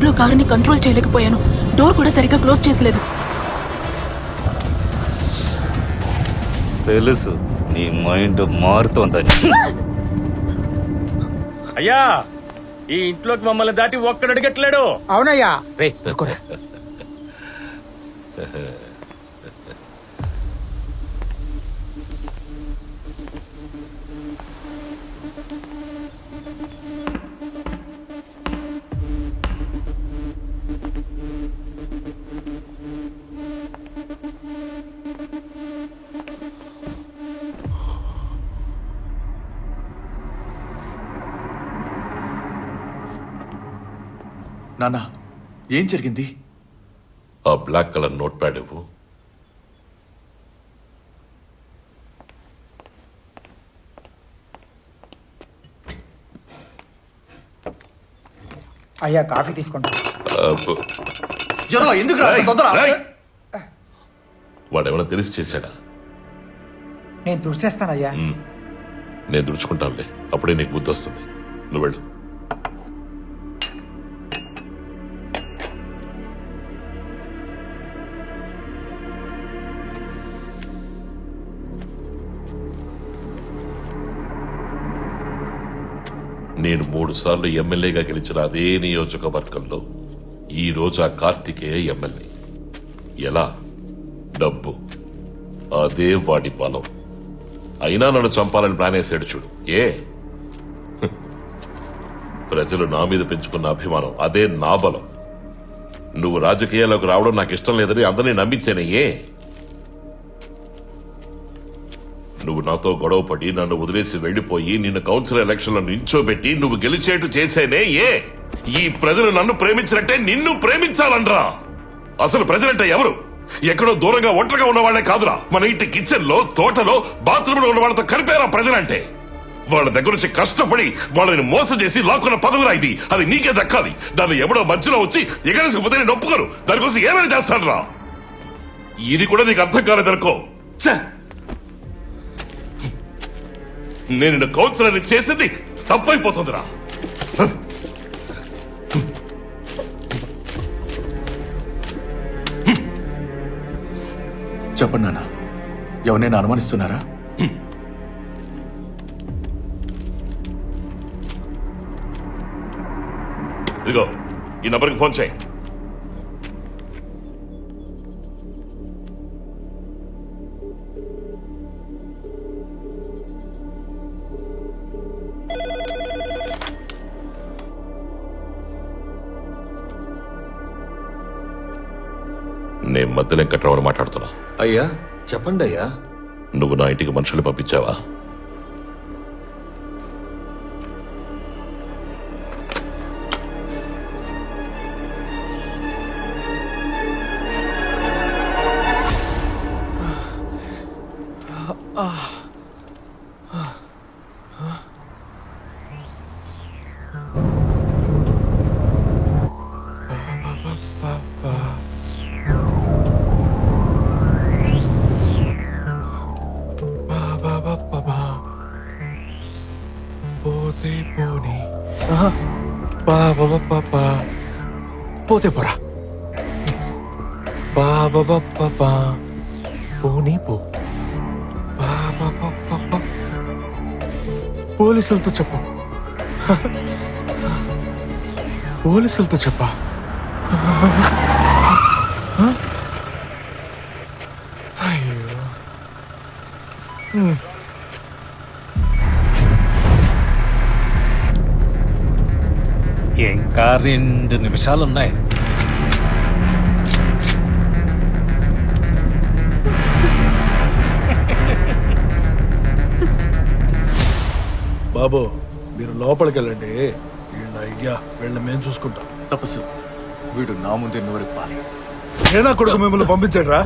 లో కారుని కంట్రోల్ చేయలేకపోయాను. డోర్ కూడా సరిగ్గా క్లోజ్ చేసలేదు. తెలుసు నీ మైండ్ మారుతోందని. అయ్యా, ఈ ఇంట్లోకి మమ్మల్ని దాటి ఒక్కడు అడిగట్లేడు. అవునయ్యా. నాన్న, ఏం జరిగింది? ఆ బ్లాక్ కలర్ నోట్ ప్యాడ్ ఇవ్వు. అయ్యా, కాఫీ తీసుకుంటా. ఎందుకు వాడేమైనా తెలిసి చేశాడా? నేను తుడిచేస్తానయ్యా. నేను దుడుచుకుంటానులే, అప్పుడే నీకు బుద్ధి వస్తుంది. నువ్వు వెళ్ళు. నేను 3 సార్లు ఎమ్మెల్యేగా గెలిచిన అదే నియోజకవర్గంలో ఈ రోజు ఆ కార్తికేయ ఎమ్మెల్యే. ఎలా? డబ్బు, అదే వాడి బలం. అయినా నన్ను చంపాలని ప్లాన్ వేసాడు చూడు. ప్రజలు నా మీద పెంచుకున్న అభిమానం అదే నా బలం. నువ్వు రాజకీయాల్లోకి రావడం నాకు ఇష్టం లేదని అందరినీ నమ్మించానే. నువ్వు నాతో గొడవపడి నన్ను వదిలేసి వెళ్లిపోయి నిన్ను కౌన్సిల్ ఎలక్షన్ లో నించోబెట్టి నువ్వు గెలిచేట్టు చేసేనే. ఈ ప్రజలు నన్ను ప్రేమించినట్టే నిన్ను ప్రేమించాలనరా? అసలు ప్రజలంటే ఎవరు? ఎక్కడో దూరంగా ఒంటరిగా ఉన్న వాళ్లే కాదురా, మన ఇంటి కిచెన్ లో, తోటలో, బాత్రూమ్ లో ఉన్న వాళ్ళతో కలిపేరా ప్రజలంటే. వాళ్ళ దగ్గర నుంచి కష్టపడి వాళ్ళని మోసం చేసి లాక్కున్న పదవిరా ఇది. అది నీకే దక్కాలి. దాన్ని ఎవడో మధ్యలో వచ్చి ఎగరేసుకుపోతే నేను ఒప్పుకోను. దానికోసం ఏమైనా చేస్తానరా? ఇది కూడా నీకు అర్థం కాలేదనుకో. నేను కౌన్సిలర్ని చేసింది తప్పైపోతుందిరా. చెప్పండి నాన్న, ఎవరైనా అనుమానిస్తున్నారా? ఇదిగో ఈ నంబర్కి ఫోన్ చేయి. నేను మధ్య వెంకట్రావుని మాట్లాడుతున్నా. అయ్యా, చెప్పండి అయ్యా. నువ్వు నా ఇంటికి మనుషులు పంపించావా? పోతే పోరా. పోనీ పో. పోలీసులతో చెప్పు. పోలీసులతో చెప్పా. అయ్యో, ఇంకా 2 నిమిషాలున్నాయి. బాబు, మీరు లోపలికి వెళ్ళండి. వీళ్ళ అయ్యా వీళ్ళ మేము చూసుకుంటాం. తపస్సు, వీడు నా ముందే నోరెప్పాలి. నేనా కొడుకు మిమ్మల్ని పంపించాడు రా?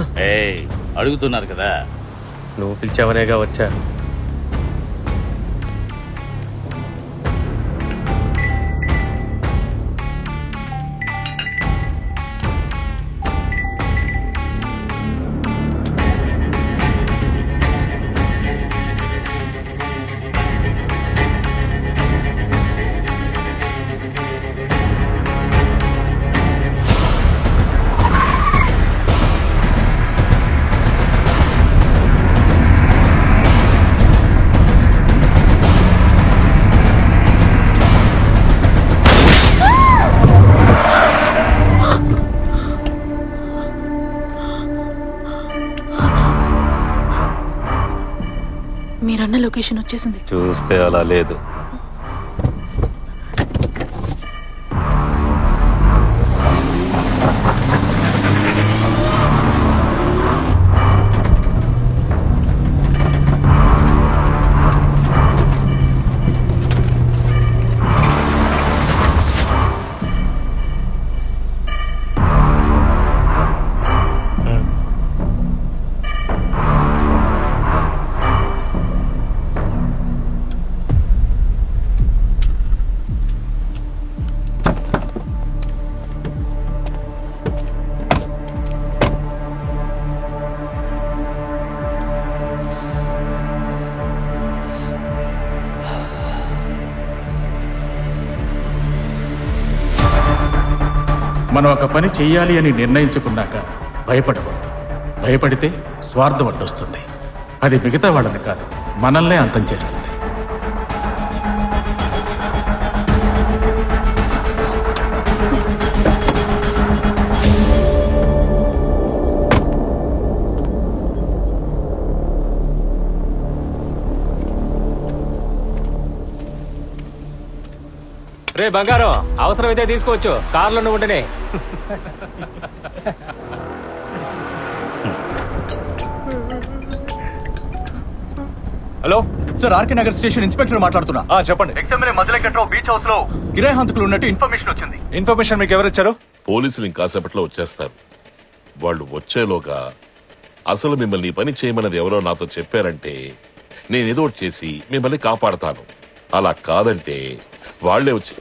అడుగుతున్నారు కదా. నువ్వు పిలిచావనేగా వచ్చా. మీరన్న లొకేషన్ వచ్చేసింది. చూస్తే అలా లేదు. మనం ఒక పని చెయ్యాలి అని నిర్ణయించుకున్నాక భయపడకూడదు. భయపడితే స్వార్థం అడ్డొస్తుంది. అది మిగతా వాళ్ళని కాదు, మనల్నే అంతం చేస్తుంది. రే బంగారం, అవసరమైతే తీసుకోవచ్చు, కార్లో నువ్వు ఉంటేనే. Hello sir, RK Nagar station inspector మాట్లాడుతున్నా. చెప్పండి. ఎక్స్ఎంఎల్ఏ మధులెక్కట్రావు బీచ్ హౌస్ లో కిరాయి హంతకులు ఉన్నట్టు ఇన్ఫర్మేషన్ వచ్చింది. ఇన్ఫర్మేషన్ మీకు ఎవరిచ్చారు? పోలీసులు ఇంకాసేపట్లో వచ్చేస్తారు. వాళ్ళు వచ్చేలోగా అసలు మిమ్మల్ని ఈ పని చేయమన్నది ఎవరో నాతో చెప్పారంటే నేనేదో ఒకటి చేసి మిమ్మల్ని కాపాడతాను. అలా కాదంటే వాళ్లే వచ్చి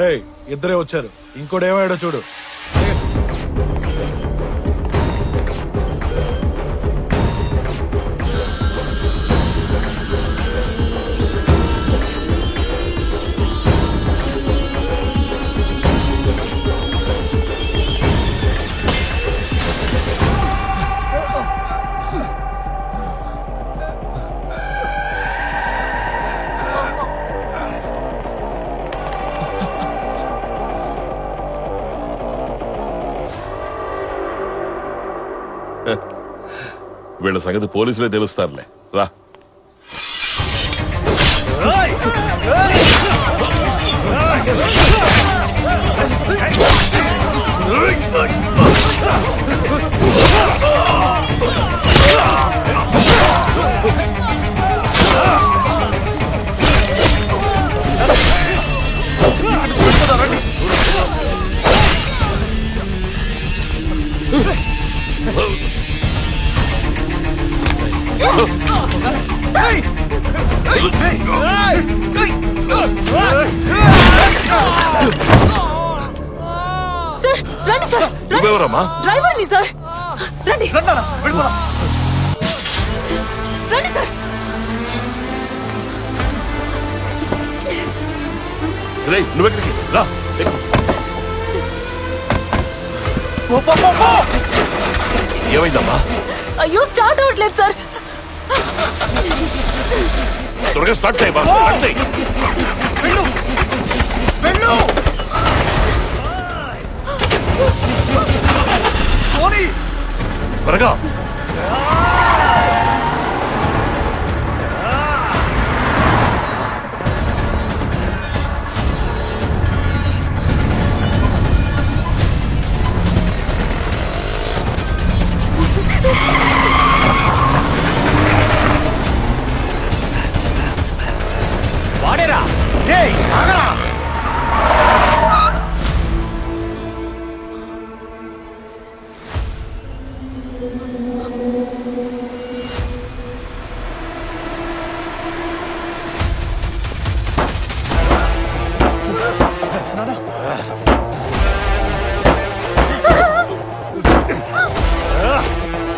రేయ్, ఇద్దరే వచ్చారు, ఇంకోటి ఏమాడో చూడు. వీళ్ళ సంగతి పోలీసులే తెలుస్తారులే. రా. సార్ రండి సార్. నువ్వెవరమ్మా? డ్రైవర్ని సార్. రండి రండి సార్. రేయ్, నువ్వెక్కడికి రా. ఎక్కు. ఏమైందమ్మా? అయ్యో స్టార్ట్ అవ్వట్లేదు సార్. త్వరగా స్టార్ట్ చేయి. స్టార్ట్ చేయి. త్వరగా. వాడేరా.